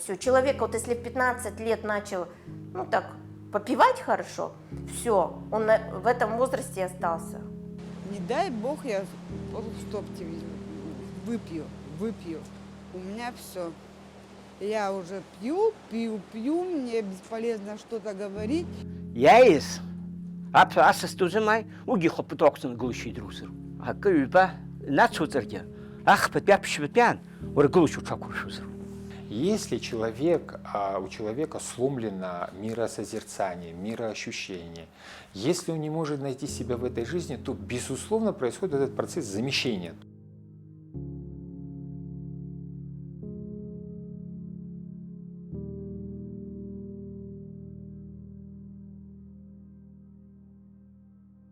все. Человек, вот если в 15 лет начал, ну так, попивать хорошо, все, он в этом возрасте и остался. Не дай бог я полстопки выпью. У меня все. Я уже пью, мне бесполезно что-то говорить. Яис, асас туземай, уги хопутоксон глуши друзер. А кюпа, нацуцерге, ах, пятян, урглушу чакушузер. Если у человека сломлено миросозерцание, мироощущение, если он не может найти себя в этой жизни, то, безусловно, происходит этот процесс замещения.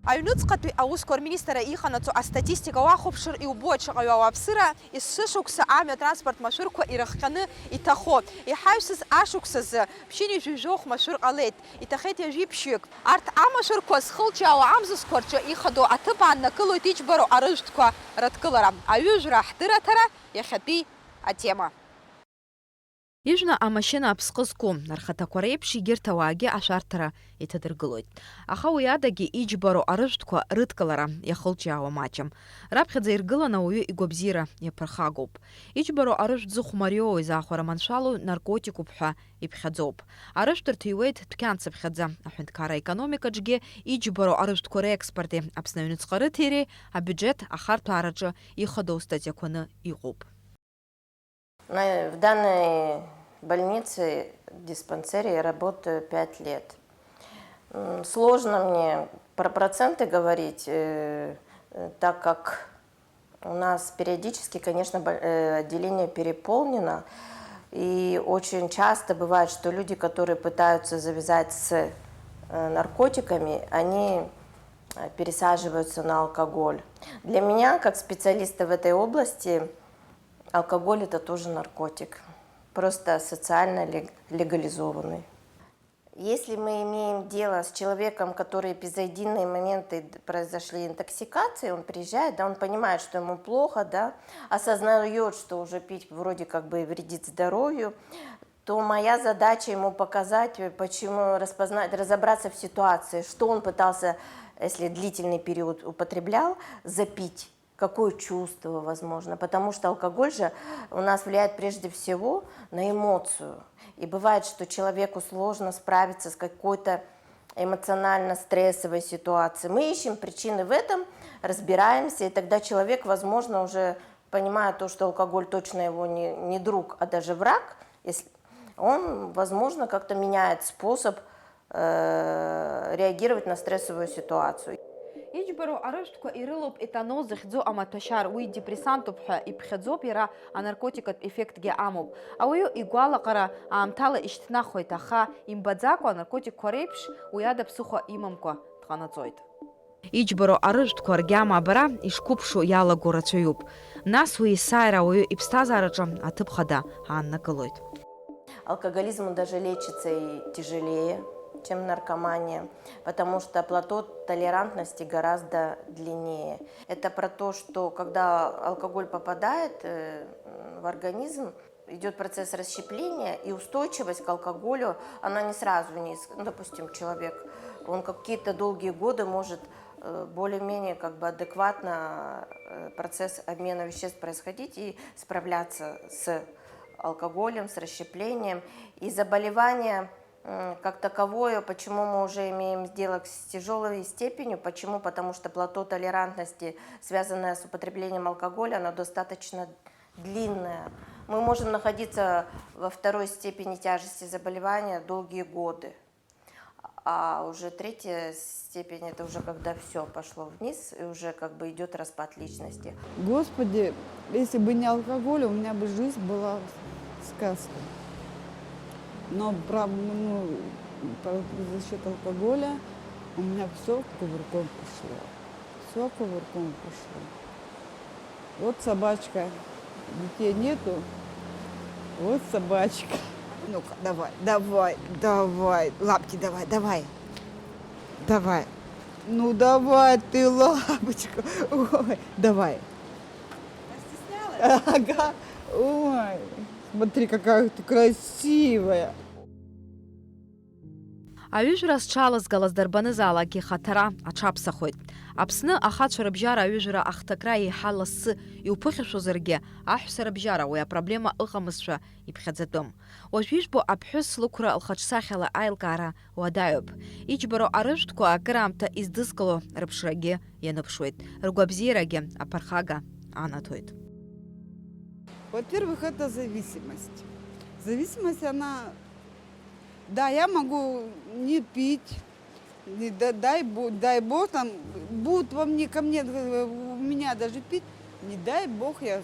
Аҩныҵҟатәи аусқәа рминистр иханаҵо астатистика уахәаԥшыр иубоит шаҟаҩ ауааԥсыра есышықәса амҩа транспорт машәырқәа ирыхҟьаны иҭахо. Иҳаҩсыз ашықәсазы ԥшьынҩ жәижәохә машәыр ҟалеит. Иҭахеит ҩажәи ԥшьҩык. Арҭ амашәырқәа зхылҿиаауа амзызқәа рҿы ихадоу аҭыԥ ааннакылоит иџьбароу арыжәтәқәа раҭгылара. Аҩыжәра ҳдыраҭара иахьатәи атема. Ижәны амашьына аԥсҟы зку, рхаҭақәа реиԥш егьырҭ ауаагьы ашәарҭара иҭадыргылоит. Аха уи адагьы иџьбароу арыжәтәқәа рыдкылара иахылҿиаауа маҷым. Раԥхьаӡа иргыланы ауаҩы игәабзиара иаԥырхагоуп. Иџьбароу арыжәтә зыхәмариоу изаахәара маншәалоу наркотикуп ҳәа иԥхьаӡоуп. Арыжәтә рҭиуеит дәқьанцыԥхьаӡа. Аҳәынҭқарра аекономикаҿгьы иџьбароу арыжәтәқәа реекспорти Аԥсны аҩныҵҟа рыҭиреи абиуџьет ахарҭәаараҿы ихадоу статиақәаны иҟоуп. В данной больнице, диспансере я работаю 5 лет. Сложно мне про проценты говорить, так как у нас периодически, конечно, отделение переполнено. И очень часто бывает, что люди, которые пытаются завязать с наркотиками, они пересаживаются на алкоголь. Для меня, как специалиста в этой области, алкоголь – это тоже наркотик, просто социально легализованный. Если мы имеем дело с человеком, который эпизоидийные моменты произошли интоксикации, он приезжает, да, он понимает, что ему плохо, да, осознает, что уже пить вроде как бы вредит здоровью, то моя задача ему показать, почему, разобраться в ситуации, что он пытался, если длительный период употреблял, запить. Какое чувство, возможно, потому что алкоголь же у нас влияет прежде всего на эмоцию. И бывает, что человеку сложно справиться с какой-то эмоционально-стрессовой ситуацией. Мы ищем причины в этом, разбираемся, и тогда человек, возможно, уже понимая то, что алкоголь точно его не друг, а даже враг, если он, возможно, как-то меняет способ реагировать на стрессовую ситуацию. Иџьбароу арыжәтәқәа ирылоуп етанол зыхьӡо амаҭәашьар, уи депрессантуп ҳәа иԥхьаӡоуп, иара анаркотикатә еффектгьы амоуп. Ауаҩы игәалаҟара аамҭала ишьҭнахуеит, аха имбаӡакәа анаркотикқәа реиԥш уи ада ԥсыхәа имамкәа дҟанаҵоит. Иџьбароу арыжәтәқәа ргьама абара ишқәыԥшу иалаго рацәаҩуп. Нас уи есааира ауаҩы иԥсҭазаараҿы аҭыԥ хада ааннакылоит. Алкоголизм даже лечится и тяжелее, чем наркомания, потому что плато толерантности гораздо длиннее. Это про то, что когда алкоголь попадает в организм, идет процесс расщепления, и устойчивость к алкоголю, она не сразу низкая. Ну, допустим, человек, он какие-то долгие годы может более-менее как бы адекватно процесс обмена веществ происходить и справляться с алкоголем, с расщеплением. И заболевания как таковое, почему мы уже имеем дело с тяжелой степенью, почему? Потому что плато толерантности, связанное с употреблением алкоголя, оно достаточно длинное. Мы можем находиться во второй степени тяжести заболевания долгие годы. А уже третья степень, это уже когда все пошло вниз, и уже как бы идет распад личности. Господи, если бы не алкоголь, у меня бы жизнь была сказка. Но за счет алкоголя у меня все кувырком пошло. Все кувырком пошло. Вот собачка. Детей нету. Вот собачка. Ну-ка, давай. Лапки давай. Ну давай ты, лапочка. Ой, давай. Стеснялась? Ага. Ой, смотри, какая ты красивая. Аҩыжәра зҽалазгалаз дарбанызаалак ихаҭара аҽаԥсахоит. Аԥсны ахацәа рыбжьара аҩыжәра ахҭакра еиҳа лассы иуԥыхьашәозаргьы, аҳәса рыбжьара уи апроблема ыҟамызшәа иԥхьаӡатәым. Уажә ижәбо аԥҳәыс лықәра лхаҿсахьала аилкаара уадаҩуп. Иџьбароу арыжәтәқәа акыраамҭа издызкыло рыԥшрагьы ианыԥшуеит. Ргәабзиарагьы аԥырхага анаҭоит. Во-первых, это зависимость. Зависимость, она... Да, я могу не пить, дай бог, там, будут ко мне, у меня даже пить, не дай бог, я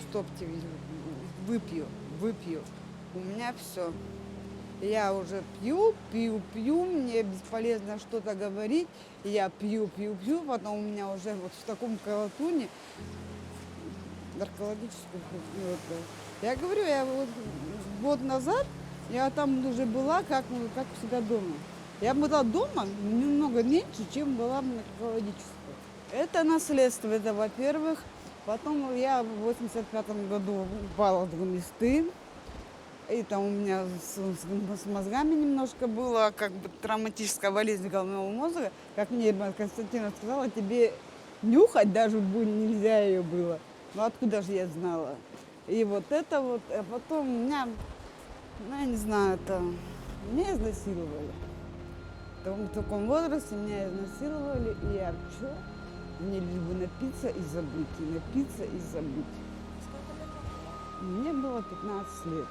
стопки выпью. У меня все. Я уже пью, мне бесполезно что-то говорить, я пью, потом у меня уже вот в таком колотуне наркологическую. Я говорю, я вот год назад, я там уже была, как всегда, дома. Я была дома немного меньше, чем была на наркологической. Это наследство, это во-первых. Потом я в 85-м году упала в глисты. И там у меня с мозгами немножко было, как бы травматическая болезнь головного мозга. Как мне Константина сказала, тебе нюхать даже нельзя ее было. Ну откуда же я знала? И вот это вот, а потом у меня... Ну, я не знаю, это... Меня изнасиловали. В таком возрасте меня изнасиловали, и я что? Мне лишь бы напиться и забыть, Мне было 15 лет.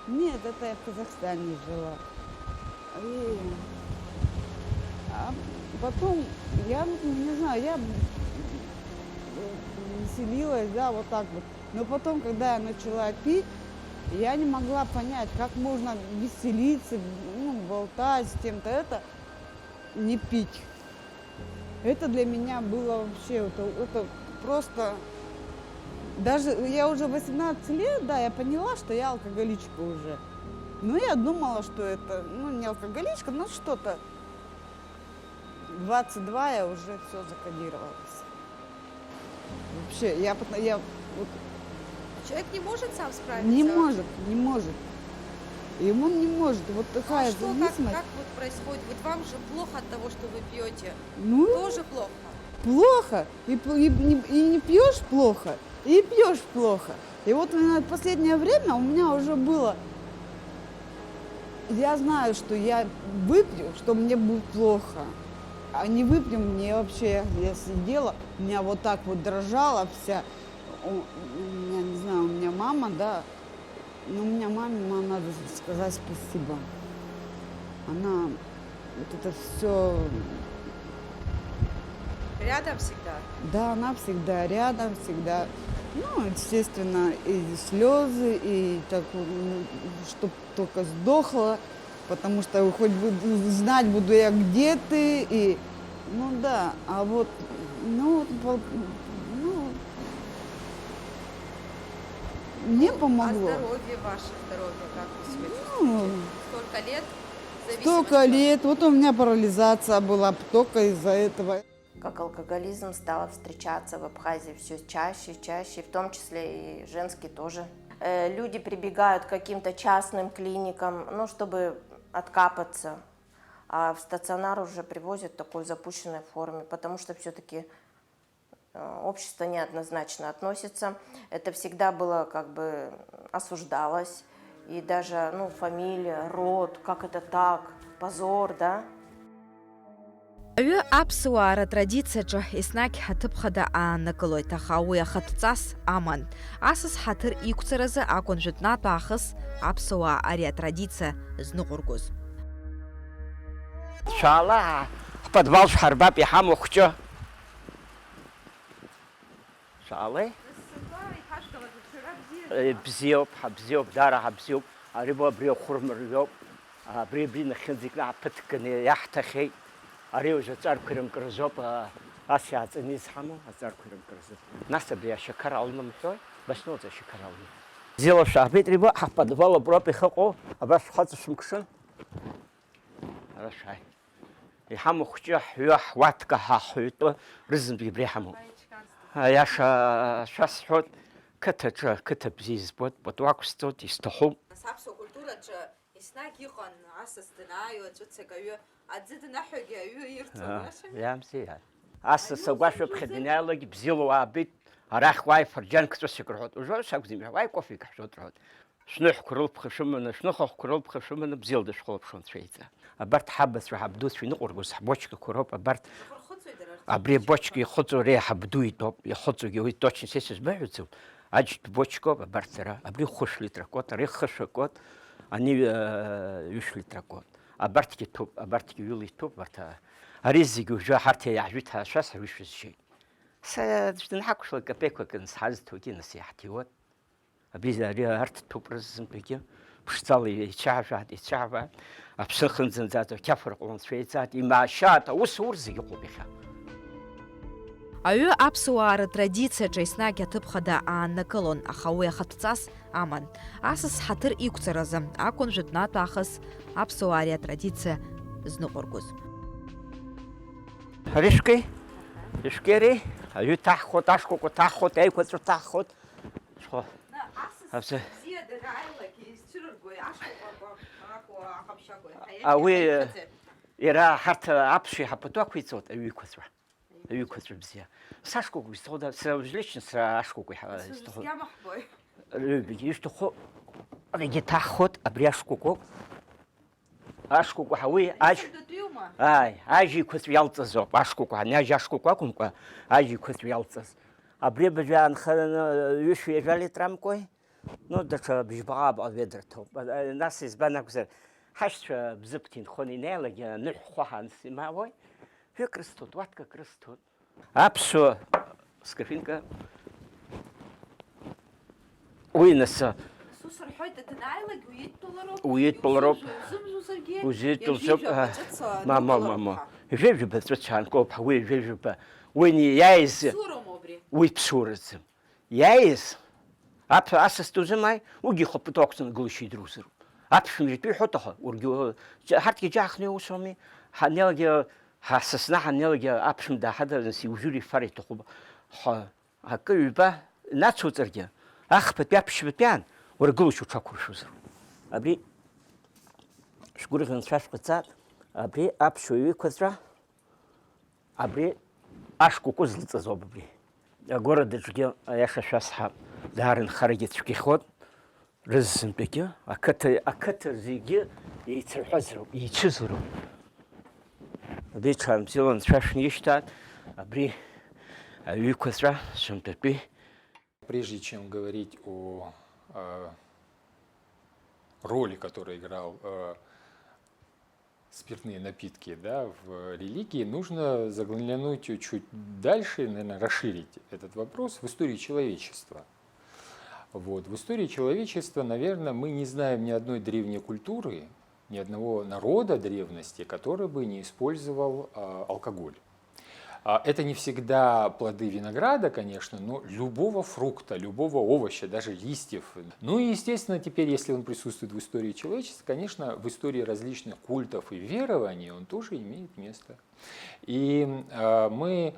Нет, это я в Казахстане жила. А потом, я не знаю, я веселилась, да, вот так вот. Но потом, когда я начала пить, я не могла понять, как можно веселиться, болтать с кем-то, это не пить. Это для меня было вообще, это просто... Даже я уже 18 лет, да, я поняла, что я алкоголичка уже. Но я думала, что это, не алкоголичка, но что-то. 22 я уже все закодировалась. Вообще, я вот... Человек не может сам справиться? Не может. Ему не может. Вот такая зависимость. Как вот происходит? Вот вам же плохо от того, что вы пьете. Ну, Тоже плохо? Плохо. И не пьешь плохо, и пьешь плохо. И вот в последнее время у меня уже было... Я знаю, что я выпью, что мне будет плохо. А не выпью, мне вообще... Я сидела, у меня вот так вот дрожала вся... Я не знаю, у меня мама, да, но у меня маме надо сказать спасибо. Она вот это все... Рядом всегда? Да, она всегда рядом, всегда. Ну, естественно, и слезы, и так, чтоб только сдохла, потому что хоть знать буду я, где ты, и... Ну да, а вот, мне помогло. А здоровье, ваше здоровье, как вы себя чувствуете? Столько лет? Столько лет. Вот у меня парализация была только из-за этого. Как алкоголизм стал встречаться в Абхазии все чаще, в том числе и женский тоже. Люди прибегают к каким-то частным клиникам, чтобы откапаться, а в стационар уже привозят в такой запущенной форме, потому что все-таки общество неоднозначно относится. Это всегда было осуждалось. И даже фамилия, род, как это так, позор, да? Аҩы аԥсуаа традициаҿы еснагь ҳаҭыԥ хада ааннакылоит, аха уи ахатәҵас аман. Асас ҳаҭыр иқәҵаразы акәын жәытәнатә аахыс аԥсуаа ари атрадициа зныҟәыргоз. Шаала, ҳподвал шҳарбап иҳамоу хәҷы. Шаала? Бзиоуп, ҳабзиоуп, дара ҳабзиоуп. Ари абри ахәырмыриоуп. Абри нахьынӡа ааԥыҭганы иаҳҭахьеит. Ари уажә аҵарқәа ирымкрызоуп, ас иааҵаны изҳамоу аҵарқәа ирымкрызоуп. Нас абри ашьақар аулнымҳәои, башноуҵ ашьақар аулны. Бзиала шәаҳбеит, риба, ҳподвал аброуп ихыҟоу, абас шәхаҵа шәымԥшын. Ара шәааи. Иҳамоу хәҷы ҳҩы ҳуатка ҳаҳәатәы рызынтәгьы абри иҳамоуп. Аиаша шәасҳәоит, Қыта бзиз бод, бодуақсtot, истохом. Аԥсуа культураҿы еснагь иҟан асас данааиуа ҵәыцак аӡы днаҳәогьы аҩы ирҭон. Иамзи. Асас агәашәа ԥхьадиналагь бзиала уаабит, арахь уааи фырџьанк ҵәысак рҳәот. Ужо сакәзим, уааи кофеик ҳшәот рҳәот. Шәныҳәқәа рылԥха шәыманы, шәныхахәқәа рылԥха шәыманы бзиала дышәхылаԥшуан цәеиҵа. Абарҭ ҳабацәа ҳабдуцәа иныҟәыргоз ҳбочкақәа роуп, абарҭ абри абочка ихыҵәо реиҳабду итоуп, ихыҵәогьы уи точно са исызбаҳәаӡом. Аџьтә бочкоуп, абарҭ сара, абри 5 литракот, ари 5-кот, ани 2 литракот. Абарҭгьы ҭоуп, абарҭгьы 2 литруп, ари зегьы уажәы ҳарҭ иаҳжәит ҳашәас ари шәызшьеит. Дынҳақәшәлак капеиқәак ансҳазҭогьы нас иаҳҭиуан. Абри ари арҭ ҭоуп рызынтәигьы. Ԥшӡала ицәаҳәаат, аԥсы хынӡанӡаат, қьафыр ҟалон цәеиҵаат, имаашьаат, аусур зегьы ыҟоуп иахьа. Аҩы аԥсуаа ртрадициаҿы еснагь аҭыԥ хада ааннакылон, аха уи ахатәҵас аман. Асас ҳаҭыр иқәҵаразы акәын жәытәнатә аахыс аԥсуаа ари атрадициа зныҟәыргоз. Ари шәки ари, аҩы ҭаҳхот, ашкәакәа ҭаҳхот, аиқәаҵәа ҭаҳхот. Уи иара ҳарҭ аԥсшәа иҳаԥатәу ақәиҵоит аҩықәаҵәа. Аҩықәаҵәа бзиа. Сашкәакәа изҭаху, сара лично сара ашкәакәа изҭаху. Ишәҭаху аригьы ҭаҳхот, абри ашкәакәоуп. Ашкәакәа уи ажьеиқәаҵәа иалҵазоуп, ашкәакәа, ани ашкәакәа акәымкәа, ажьеиқәаҵәа иалҵаз. Абри абажәы аанхараны 2 литрамкәа, даҽа бжьбаҟа ведра ҭоуп. Нас избан акәзар, ҳашьцәа бзыԥҭа инхон инеилагьы аныҳәхәа ҳансимаауа, ҩык рысҭоит, уаткак рысҭоит. Аԥсуа скринка уи нас уиитәылароуп, узиитәылзоуп, мама. Ижәеижәаба ҵәыцәаанкоуп, уи ижәеижәаба, уи иааиз, уи ԥсураӡам. Иааиз, асас дузымааи, уигьы ихаԥатәы ақәҵаны гылашьа идырузароуп. Аԥшәмажәатәи иҳәоит аха, ҳарҭгьы џьаахны иусуами, ҳанеилагьы ҳасасны ҳанеилагьы аԥшәма дааҳадаразы иужәыр ифар иҭахуп. Акы ҩба нацуҵаргьы, ахԥатәи аԥшьбатәиаан, уара гылашьа уҽақәыршәозароуп. Абри шәгәырӷьаны шәашәҟаҵаат, абри аԥсуа аҩықәаҵәа, абри ашкәакәа злыҵазоуп абри. Агорадаҿгьы аиаша шәасҳап, даара нхарагьы цәгьахот, рызынтәигьы, ақыҭа зегьы еицырҳәазароуп, еицәызароуп. Абри ҽаанбзиала анцәа ишьҭаат, абри аҩықәаҵәа сынтәатәи. Прежде чем говорить о роли, которую играл спиртные напитки, в религии, нужно заглянуть чуть дальше, наверное, расширить этот вопрос в истории человечества. В истории человечества, наверное, мы не знаем ни одной древней культуры, ни одного народа древности, который бы не использовал алкоголь. Это не всегда плоды винограда, конечно, но любого фрукта, любого овоща, даже листьев. Ну и, естественно, теперь, если он присутствует в истории человечества, конечно, в истории различных культов и верований он тоже имеет место. И мы